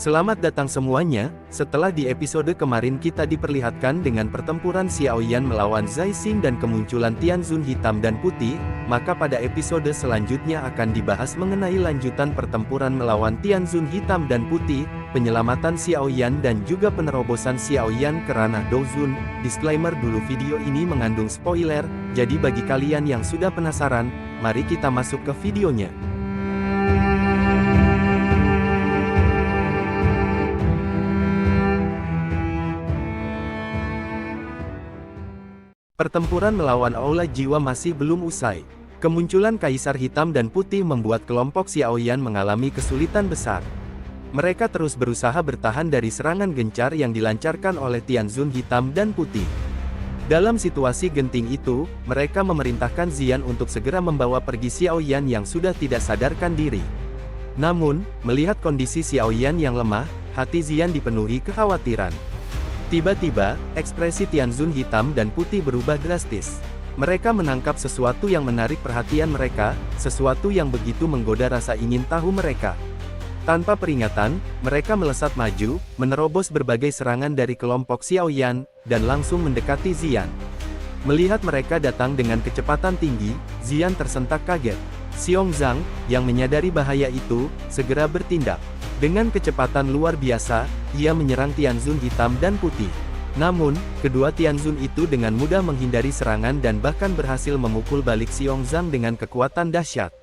Selamat datang semuanya. Setelah di episode kemarin kita diperlihatkan dengan pertempuran Xiao Yan melawan Zai Xing dan kemunculan Tianzun hitam dan putih, maka pada episode selanjutnya akan dibahas mengenai lanjutan pertempuran melawan Tianzun hitam dan putih, penyelamatan Xiao Yan dan juga penerobosan Xiao Yan ke ranah Douzun. Disclaimer dulu, video ini mengandung spoiler, jadi bagi kalian yang sudah penasaran, mari kita masuk ke videonya. Pertempuran melawan Aula Jiwa masih belum usai. Kemunculan Kaisar Hitam dan Putih membuat kelompok Xiao Yan mengalami kesulitan besar. Mereka terus berusaha bertahan dari serangan gencar yang dilancarkan oleh Tianzun Hitam dan Putih. Dalam situasi genting itu, mereka memerintahkan Xian untuk segera membawa pergi Xiao Yan yang sudah tidak sadarkan diri. Namun, melihat kondisi Xiao Yan yang lemah, hati Xian dipenuhi kekhawatiran. Tiba-tiba, ekspresi Tianzun hitam dan putih berubah drastis. Mereka menangkap sesuatu yang menarik perhatian mereka, sesuatu yang begitu menggoda rasa ingin tahu mereka. Tanpa peringatan, mereka melesat maju, menerobos berbagai serangan dari kelompok Xiao Yan, dan langsung mendekati Xian. Melihat mereka datang dengan kecepatan tinggi, Xian tersentak kaget. Xiongzhang, yang menyadari bahaya itu, segera bertindak. Dengan kecepatan luar biasa, ia menyerang Tianzun hitam dan putih. Namun, kedua Tianzun itu dengan mudah menghindari serangan dan bahkan berhasil memukul balik Xiongzhang dengan kekuatan dahsyat.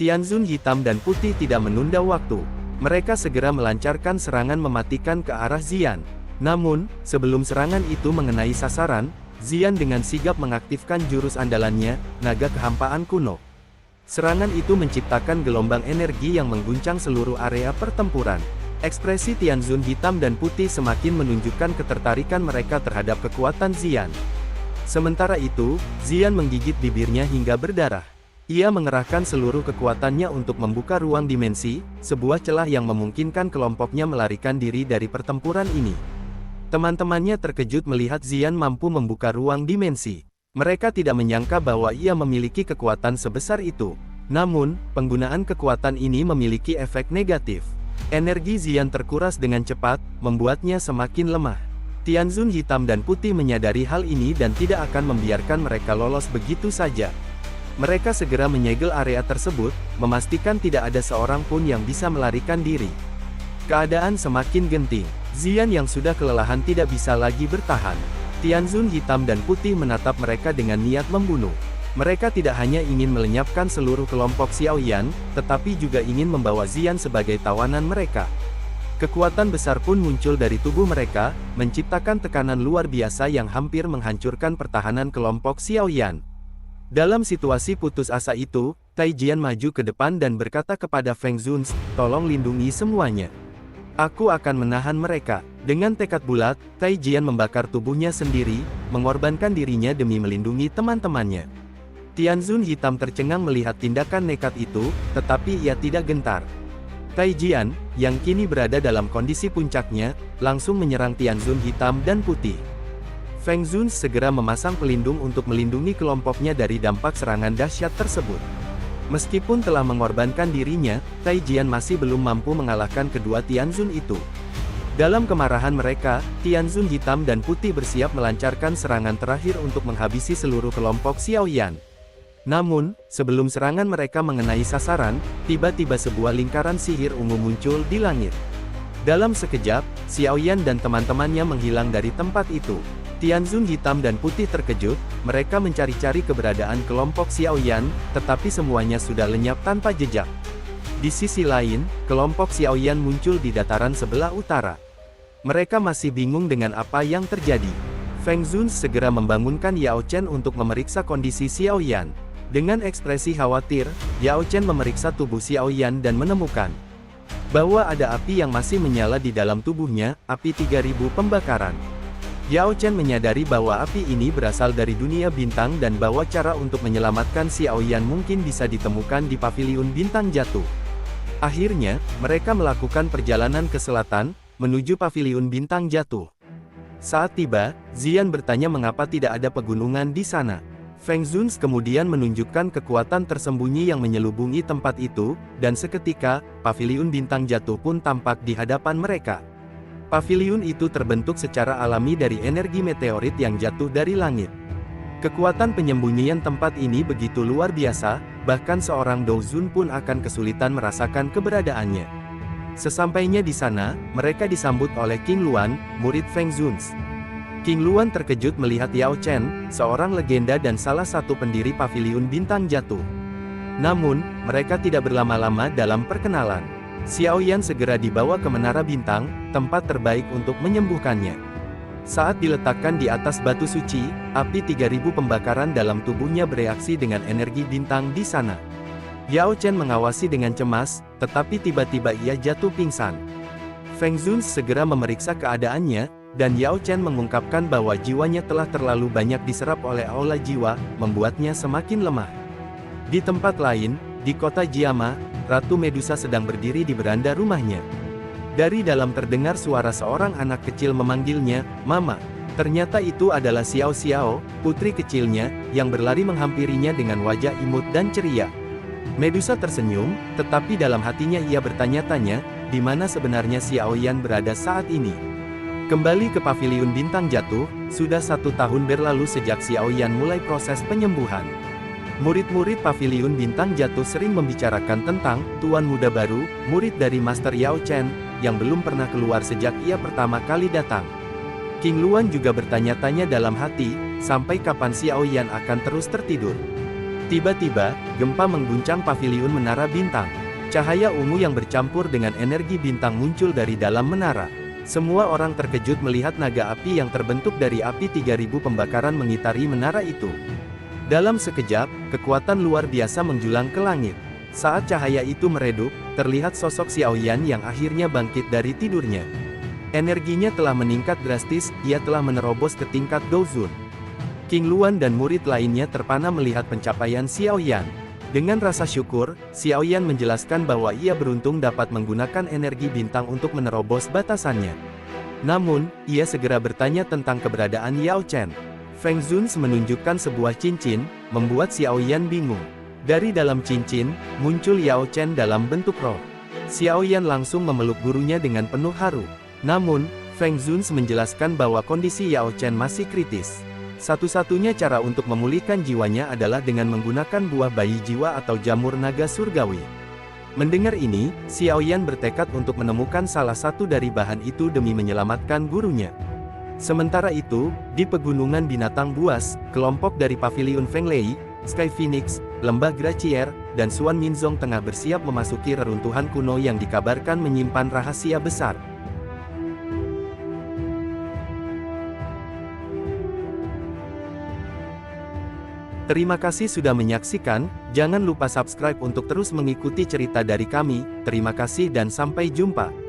Tianzun hitam dan putih tidak menunda waktu. Mereka segera melancarkan serangan mematikan ke arah Xian. Namun, sebelum serangan itu mengenai sasaran, Xian dengan sigap mengaktifkan jurus andalannya, Naga Kehampaan Kuno. Serangan itu menciptakan gelombang energi yang mengguncang seluruh area pertempuran. Ekspresi Tianzun hitam dan putih semakin menunjukkan ketertarikan mereka terhadap kekuatan Xian. Sementara itu, Xian menggigit bibirnya hingga berdarah. Ia mengerahkan seluruh kekuatannya untuk membuka ruang dimensi, sebuah celah yang memungkinkan kelompoknya melarikan diri dari pertempuran ini. Teman-temannya terkejut melihat Xian mampu membuka ruang dimensi. Mereka tidak menyangka bahwa ia memiliki kekuatan sebesar itu. Namun, penggunaan kekuatan ini memiliki efek negatif. Energi Xian terkuras dengan cepat, membuatnya semakin lemah. Tianzun hitam dan putih menyadari hal ini dan tidak akan membiarkan mereka lolos begitu saja. Mereka segera menyegel area tersebut, memastikan tidak ada seorang pun yang bisa melarikan diri. Keadaan semakin genting. Xian yang sudah kelelahan tidak bisa lagi bertahan. Tianzun hitam dan putih menatap mereka dengan niat membunuh. Mereka tidak hanya ingin melenyapkan seluruh kelompok Xiao Yan, tetapi juga ingin membawa Xian sebagai tawanan mereka. Kekuatan besar pun muncul dari tubuh mereka, menciptakan tekanan luar biasa yang hampir menghancurkan pertahanan kelompok Xiao Yan. Dalam situasi putus asa itu, Tai Jian maju ke depan dan berkata kepada Feng Zun, "Tolong lindungi semuanya. Aku akan menahan mereka." Dengan tekad bulat, Tai Jian membakar tubuhnya sendiri, mengorbankan dirinya demi melindungi teman-temannya. Tianzun hitam tercengang melihat tindakan nekat itu, tetapi ia tidak gentar. Tai Jian, yang kini berada dalam kondisi puncaknya, langsung menyerang Tianzun hitam dan putih. Feng Zun segera memasang pelindung untuk melindungi kelompoknya dari dampak serangan dahsyat tersebut. Meskipun telah mengorbankan dirinya, Tai Jian masih belum mampu mengalahkan kedua Tianzun itu. Dalam kemarahan mereka, Tianzun hitam dan putih bersiap melancarkan serangan terakhir untuk menghabisi seluruh kelompok Xiao Yan. Namun, sebelum serangan mereka mengenai sasaran, tiba-tiba sebuah lingkaran sihir ungu muncul di langit. Dalam sekejap, Xiao Yan dan teman-temannya menghilang dari tempat itu. Tianzun hitam dan putih terkejut, mereka mencari-cari keberadaan kelompok Xiao Yan, tetapi semuanya sudah lenyap tanpa jejak. Di sisi lain, kelompok Xiao Yan muncul di dataran sebelah utara. Mereka masih bingung dengan apa yang terjadi. Feng Zun segera membangunkan Yao Chen untuk memeriksa kondisi Xiao Yan. Dengan ekspresi khawatir, Yao Chen memeriksa tubuh Xiao Yan dan menemukan bahwa ada api yang masih menyala di dalam tubuhnya, api 3000 pembakaran. Yao Chen menyadari bahwa api ini berasal dari dunia bintang dan bahwa cara untuk menyelamatkan Xiao Yan mungkin bisa ditemukan di Paviliun Bintang Jatuh. Akhirnya, mereka melakukan perjalanan ke selatan, menuju Paviliun Bintang Jatuh. Saat tiba, Xian bertanya mengapa tidak ada pegunungan di sana. Feng Zunz kemudian menunjukkan kekuatan tersembunyi yang menyelubungi tempat itu, dan seketika, paviliun bintang jatuh pun tampak di hadapan mereka. Paviliun itu terbentuk secara alami dari energi meteorit yang jatuh dari langit. Kekuatan penyembunyian tempat ini begitu luar biasa, bahkan seorang Dou Zun pun akan kesulitan merasakan keberadaannya. Sesampainya di sana, mereka disambut oleh King Luan, murid Feng Zunz. King Luan terkejut melihat Yao Chen, seorang legenda dan salah satu pendiri paviliun bintang jatuh. Namun, mereka tidak berlama-lama dalam perkenalan. Xiao Yan segera dibawa ke Menara Bintang, tempat terbaik untuk menyembuhkannya. Saat diletakkan di atas batu suci, api 3000 pembakaran dalam tubuhnya bereaksi dengan energi bintang di sana. Yao Chen mengawasi dengan cemas, tetapi tiba-tiba ia jatuh pingsan. Feng Zunz segera memeriksa keadaannya, dan Yao Chen mengungkapkan bahwa jiwanya telah terlalu banyak diserap oleh aula jiwa, membuatnya semakin lemah. Di tempat lain, di kota Jiama, Ratu Medusa sedang berdiri di beranda rumahnya. Dari dalam terdengar suara seorang anak kecil memanggilnya, "Mama." Ternyata itu adalah Xiao Xiao, putri kecilnya, yang berlari menghampirinya dengan wajah imut dan ceria. Medusa tersenyum, tetapi dalam hatinya ia bertanya-tanya, di mana sebenarnya Xiao Yan berada saat ini. Kembali ke paviliun bintang jatuh, sudah 1 tahun berlalu sejak Xiao Yan mulai proses penyembuhan. Murid-murid paviliun bintang jatuh sering membicarakan tentang tuan muda baru, murid dari Master Yao Chen, yang belum pernah keluar sejak ia pertama kali datang. King Luan juga bertanya-tanya dalam hati, sampai kapan Xiao Yan akan terus tertidur. Tiba-tiba, gempa mengguncang paviliun Menara Bintang. Cahaya ungu yang bercampur dengan energi bintang muncul dari dalam menara. Semua orang terkejut melihat naga api yang terbentuk dari api 3000 pembakaran mengitari menara itu. Dalam sekejap, kekuatan luar biasa menjulang ke langit. Saat cahaya itu meredup, terlihat sosok Xiao Yan yang akhirnya bangkit dari tidurnya. Energinya telah meningkat drastis, ia telah menerobos ke tingkat Dou Zun. King Luan dan murid lainnya terpana melihat pencapaian Xiao Yan. Dengan rasa syukur, Xiao Yan menjelaskan bahwa ia beruntung dapat menggunakan energi bintang untuk menerobos batasannya. Namun, ia segera bertanya tentang keberadaan Yao Chen. Feng Zunz menunjukkan sebuah cincin, membuat Xiao Yan bingung. Dari dalam cincin, muncul Yao Chen dalam bentuk roh. Xiao Yan langsung memeluk gurunya dengan penuh haru. Namun, Feng Zunz menjelaskan bahwa kondisi Yao Chen masih kritis. Satu-satunya cara untuk memulihkan jiwanya adalah dengan menggunakan buah bayi jiwa atau jamur naga surgawi. Mendengar ini, Xiao Yan bertekad untuk menemukan salah satu dari bahan itu demi menyelamatkan gurunya. Sementara itu, di pegunungan binatang buas, kelompok dari Paviliun Feng Lei, Sky Phoenix, Lembah Gracier, dan Suan Minzong tengah bersiap memasuki reruntuhan kuno yang dikabarkan menyimpan rahasia besar. Terima kasih sudah menyaksikan, jangan lupa subscribe untuk terus mengikuti cerita dari kami, terima kasih dan sampai jumpa.